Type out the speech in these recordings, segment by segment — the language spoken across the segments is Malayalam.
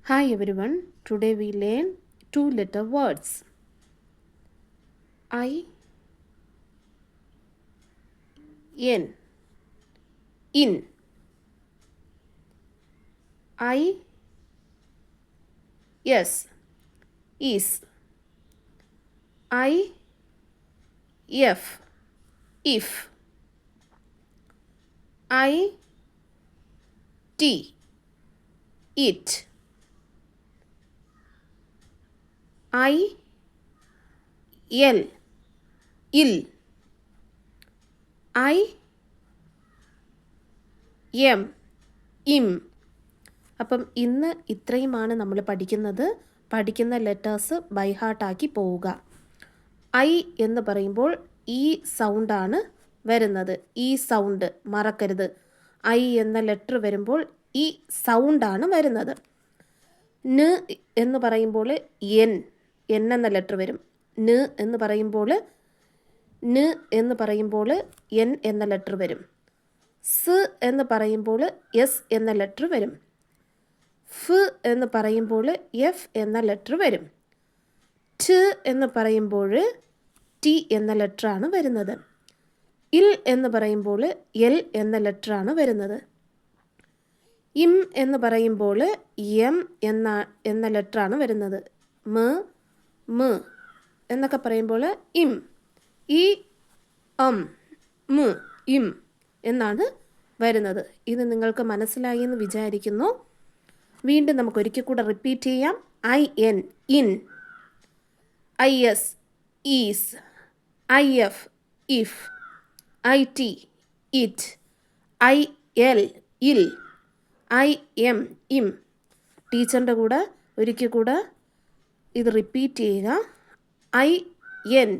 Hi everyone, today we learn two letter words. I, N, in. I, yes, is. I, F, if. I, T, it. I, L, ill. I, M, im. അപ്പം ഇന്ന് ഇത്രയുമാണ് നമ്മൾ പഠിക്കുന്ന ലെറ്റേഴ്സ് ബൈ ഹാർട്ടാക്കി പോവുക. ഐ എന്ന് പറയുമ്പോൾ ഈ സൗണ്ടാണ് വരുന്നത്. ഈ സൗണ്ട് മറക്കരുത്. ഐ എന്ന ലെറ്റർ വരുമ്പോൾ ഈ സൗണ്ടാണ് വരുന്നത്. ന് എന്ന് പറയുമ്പോൾ എൻ എന്ന ലെറ്റർ വരും. ന് എന്ന് പറയുമ്പോൾ എൻ എന്ന ലെറ്റർ വരും. സ് എന്ന് പറയുമ്പോൾ എസ് എന്ന ലെറ്റർ വരും. ഫ് എന്ന് പറയുമ്പോൾ എഫ് എന്ന ലെറ്റർ വരും. ട് എന്ന് പറയുമ്പോൾ ടി എന്ന ലെറ്ററാണ് വരുന്നത്. ഇൽ എന്ന് പറയുമ്പോൾ എൽ എന്ന ലെറ്ററാണ് വരുന്നത്. ഇം എന്ന് പറയുമ്പോൾ എം എന്ന ലെറ്ററാണ് വരുന്നത്. മ് എന്നൊക്കെ പറയുമ്പോൾ ഇം. ഈ ഇം എന്നാണ് വരുന്നത്. ഇത് നിങ്ങൾക്ക് മനസ്സിലായി എന്ന് വിചാരിക്കുന്നു. വീണ്ടും നമുക്ക് ഒരിക്കൽ കൂടെ റിപ്പീറ്റ് ചെയ്യാം. I N in, I S is, I F if, I T it, I L il, I M im. ടീച്ചറിൻ്റെ കൂടെ ഒരിക്കൽ കൂടെ ഇത് റിപ്പീറ്റ് ചെയ്യുക. I N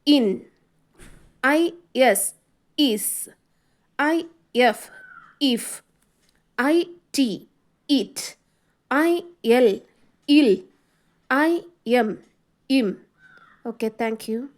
in, I S is, I F if, I T it, I L il, I M im. Okay, thank you.